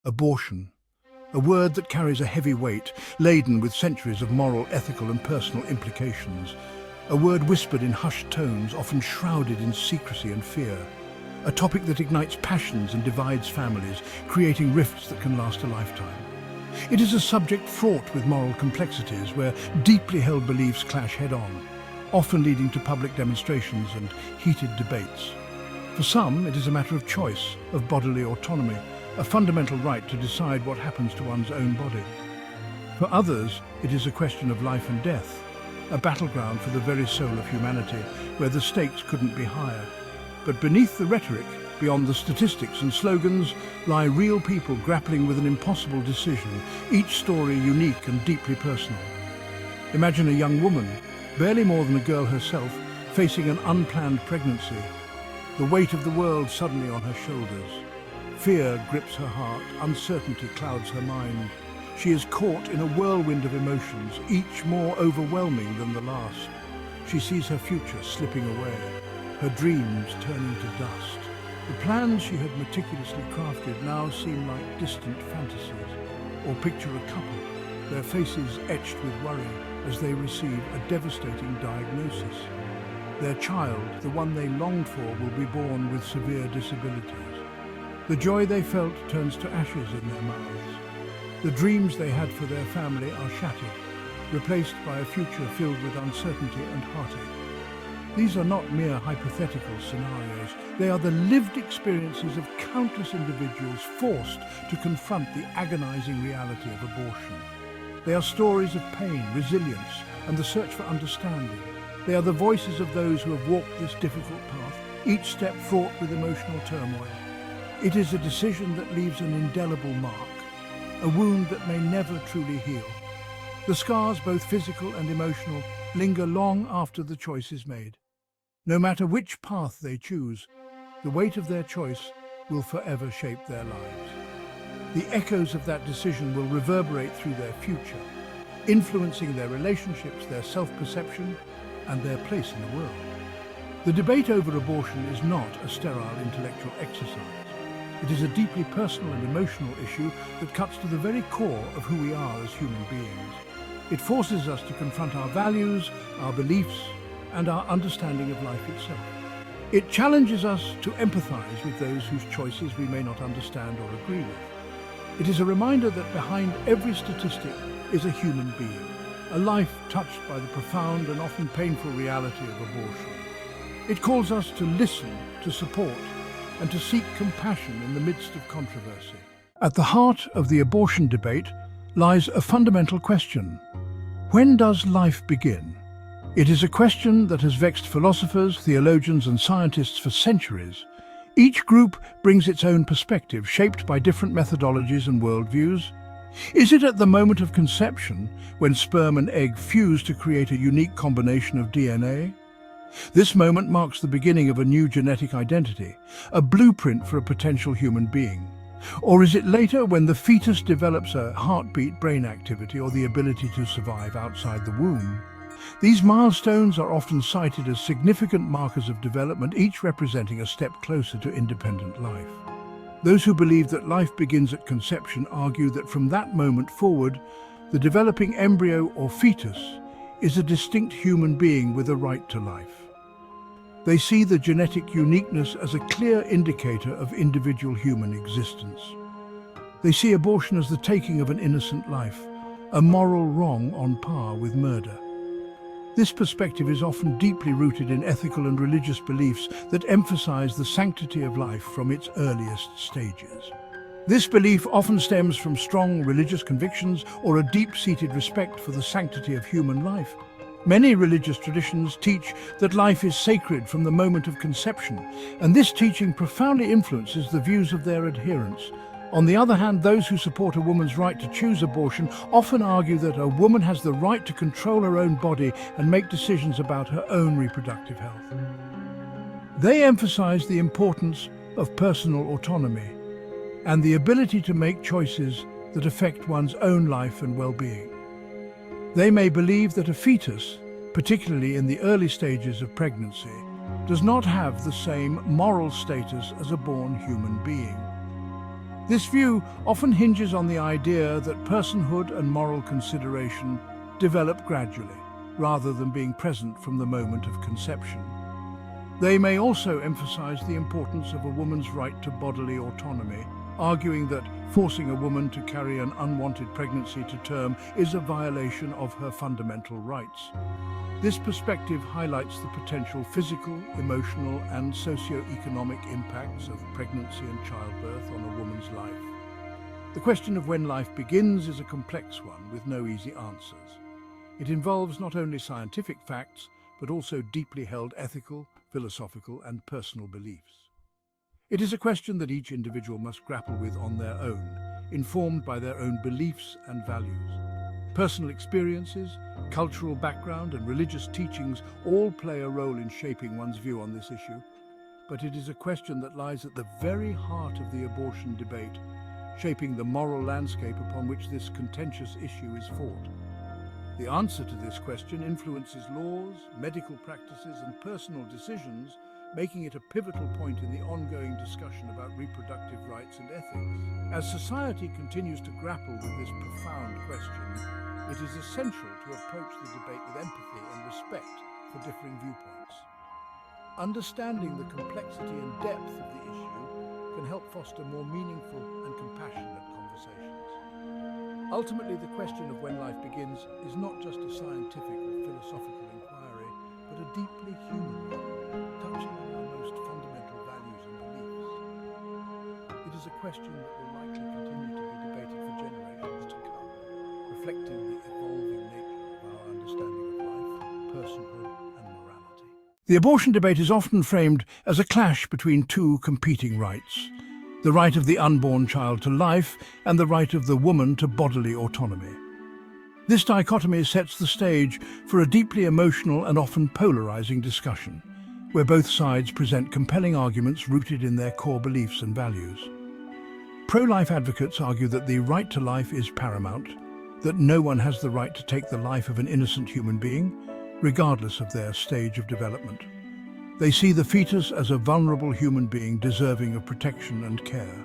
Abortion. A word that carries a heavy weight, laden with centuries of moral, ethical and personal implications. A word whispered in hushed tones, often shrouded in secrecy and fear. A topic that ignites passions and divides families, creating rifts that can last a lifetime. It is a subject fraught with moral complexities where deeply held beliefs clash head-on, often leading to public demonstrations and heated debates. For some, it is a matter of choice, of bodily autonomy, a fundamental right to decide what happens to one's own body. For others, it is a question of life and death, a battleground for the very soul of humanity, where the stakes couldn't be higher. But beneath the rhetoric, beyond the statistics and slogans, lie real people grappling with an impossible decision, each story unique and deeply personal. Imagine a young woman, barely more than a girl herself, facing an unplanned pregnancy. The weight of the world suddenly on her shoulders. Fear grips her heart, uncertainty clouds her mind. She is caught in a whirlwind of emotions, each more overwhelming than the last. She sees her future slipping away, her dreams turning to dust. The plans she had meticulously crafted now seem like distant fantasies. Or picture a couple, their faces etched with worry as they receive a devastating diagnosis. Their child, the one they longed for, will be born with severe disabilities. The joy they felt turns to ashes in their mouths. The dreams they had for their family are shattered, replaced by a future filled with uncertainty and heartache. These are not mere hypothetical scenarios. They are the lived experiences of countless individuals forced to confront the agonizing reality of abortion. They are stories of pain, resilience, and the search for understanding. They are the voices of those who have walked this difficult path, each step fraught with emotional turmoil. It is a decision that leaves an indelible mark, a wound that may never truly heal. The scars, both physical and emotional, linger long after the choice is made. No matter which path they choose, the weight of their choice will forever shape their lives. The echoes of that decision will reverberate through their future, influencing their relationships, their self-perception, and their place in the world. The debate over abortion is not a sterile intellectual exercise. It is a deeply personal and emotional issue that cuts to the very core of who we are as human beings. It forces us to confront our values, our beliefs, and our understanding of life itself. It challenges us to empathize with those whose choices we may not understand or agree with. It is a reminder that behind every statistic is a human being, a life touched by the profound and often painful reality of abortion. It calls us to listen, to support, and to seek compassion in the midst of controversy. At the heart of the abortion debate lies a fundamental question. When does life begin? It is a question that has vexed philosophers, theologians, and scientists for centuries. Each group brings its own perspective, shaped by different methodologies and worldviews. Is it at the moment of conception, when sperm and egg fuse to create a unique combination of DNA? This moment marks the beginning of a new genetic identity, a blueprint for a potential human being. Or is it later, when the fetus develops a heartbeat, brain activity, or the ability to survive outside the womb? These milestones are often cited as significant markers of development, each representing a step closer to independent life. Those who believe that life begins at conception argue that from that moment forward, the developing embryo or fetus is a distinct human being with a right to life. They see the genetic uniqueness as a clear indicator of individual human existence. They see abortion as the taking of an innocent life, a moral wrong on par with murder. This perspective is often deeply rooted in ethical and religious beliefs that emphasize the sanctity of life from its earliest stages. This belief often stems from strong religious convictions or a deep-seated respect for the sanctity of human life. Many religious traditions teach that life is sacred from the moment of conception, and this teaching profoundly influences the views of their adherents. On the other hand, those who support a woman's right to choose abortion often argue that a woman has the right to control her own body and make decisions about her own reproductive health. They emphasize the importance of personal autonomy and the ability to make choices that affect one's own life and well-being. They may believe that a fetus, particularly in the early stages of pregnancy, does not have the same moral status as a born human being. This view often hinges on the idea that personhood and moral consideration develop gradually, rather than being present from the moment of conception. They may also emphasize the importance of a woman's right to bodily autonomy, arguing that forcing a woman to carry an unwanted pregnancy to term is a violation of her fundamental rights. This perspective highlights the potential physical, emotional, and socio-economic impacts of pregnancy and childbirth on a woman's life. The question of when life begins is a complex one with no easy answers. It involves not only scientific facts, but also deeply held ethical, philosophical, and personal beliefs. It is a question that each individual must grapple with on their own, informed by their own beliefs and values. Personal experiences, cultural background, and religious teachings all play a role in shaping one's view on this issue, but it is a question that lies at the very heart of the abortion debate, shaping the moral landscape upon which this contentious issue is fought. The answer to this question influences laws, medical practices, and personal decisions, making it a pivotal point in the ongoing discussion about reproductive rights and ethics. As society continues to grapple with this profound question, it is essential to approach the debate with empathy and respect for differing viewpoints. Understanding the complexity and depth of the issue can help foster more meaningful and compassionate conversations. Ultimately, the question of when life begins is not just a scientific or philosophical inquiry, but a deeply human one, touching on our most fundamental values and beliefs. It is a question that will likely continue to be debated for generations to come, reflecting the evolving nature of our understanding of life, personhood, and morality. The abortion debate is often framed as a clash between two competing rights: the right of the unborn child to life and the right of the woman to bodily autonomy. This dichotomy sets the stage for a deeply emotional and often polarizing discussion, where both sides present compelling arguments rooted in their core beliefs and values. Pro-life advocates argue that the right to life is paramount, that no one has the right to take the life of an innocent human being, regardless of their stage of development. They see the fetus as a vulnerable human being deserving of protection and care.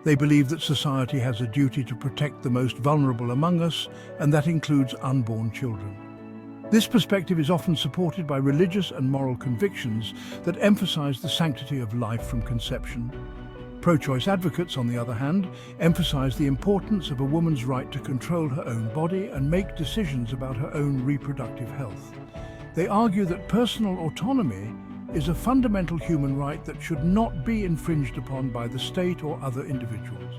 They believe that society has a duty to protect the most vulnerable among us, and that includes unborn children. This perspective is often supported by religious and moral convictions that emphasize the sanctity of life from conception. Pro-choice advocates, on the other hand, emphasize the importance of a woman's right to control her own body and make decisions about her own reproductive health. They argue that personal autonomy is a fundamental human right that should not be infringed upon by the state or other individuals.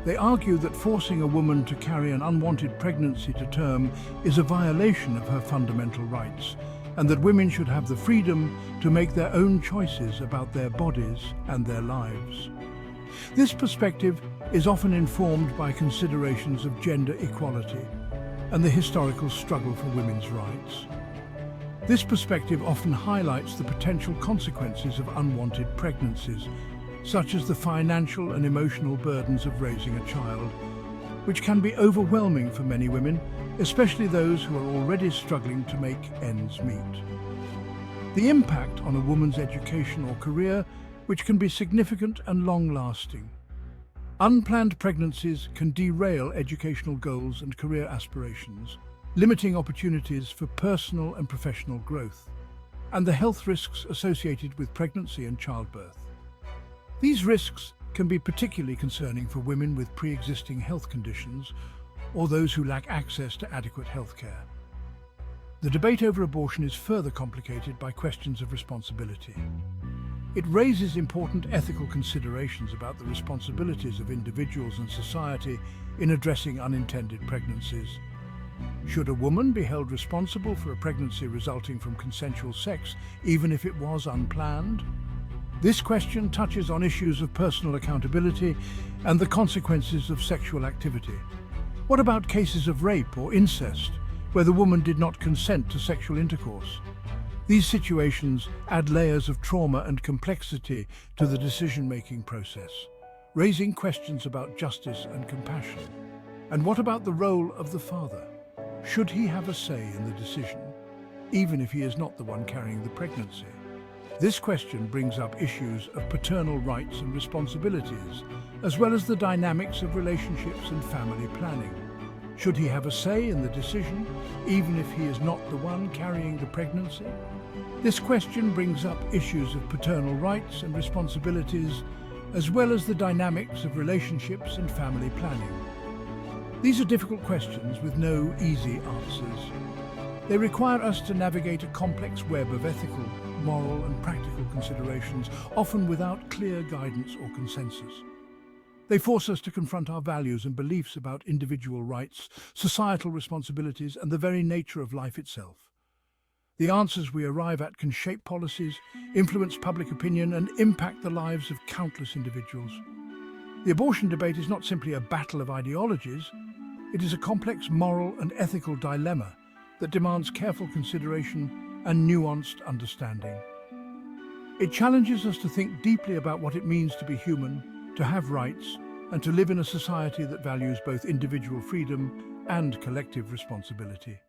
They argue that forcing a woman to carry an unwanted pregnancy to term is a violation of her fundamental rights, and that women should have the freedom to make their own choices about their bodies and their lives. This perspective is often informed by considerations of gender equality and the historical struggle for women's rights. This perspective often highlights the potential consequences of unwanted pregnancies, such as the financial and emotional burdens of raising a child, which can be overwhelming for many women, especially those who are already struggling to make ends meet. The impact on a woman's education or career, which can be significant and long-lasting. Unplanned pregnancies can derail educational goals and career aspirations, limiting opportunities for personal and professional growth, and the health risks associated with pregnancy and childbirth. These risks can be particularly concerning for women with pre-existing health conditions or those who lack access to adequate health care. The debate over abortion is further complicated by questions of responsibility. It raises important ethical considerations about the responsibilities of individuals and society in addressing unintended pregnancies. Should a woman be held responsible for a pregnancy resulting from consensual sex, even if it was unplanned? This question touches on issues of personal accountability and the consequences of sexual activity. What about cases of rape or incest, where the woman did not consent to sexual intercourse? These situations add layers of trauma and complexity to the decision-making process, raising questions about justice and compassion. And what about the role of the father? Should he have a say in the decision, even if he is not the one carrying the pregnancy? This question brings up issues of paternal rights and responsibilities, as well as the dynamics of relationships and family planning. Should he have a say in the decision, even if he is not the one carrying the pregnancy? This question brings up issues of paternal rights and responsibilities, as well as the dynamics of relationships and family planning. These are difficult questions with no easy answers. They require us to navigate a complex web of ethical, moral and practical considerations, often without clear guidance or consensus. They force us to confront our values and beliefs about individual rights, societal responsibilities, and the very nature of life itself. The answers we arrive at can shape policies, influence public opinion, and impact the lives of countless individuals. The abortion debate is not simply a battle of ideologies, it is a complex moral and ethical dilemma that demands careful consideration and nuanced understanding. It challenges us to think deeply about what it means to be human, to have rights, and to live in a society that values both individual freedom and collective responsibility.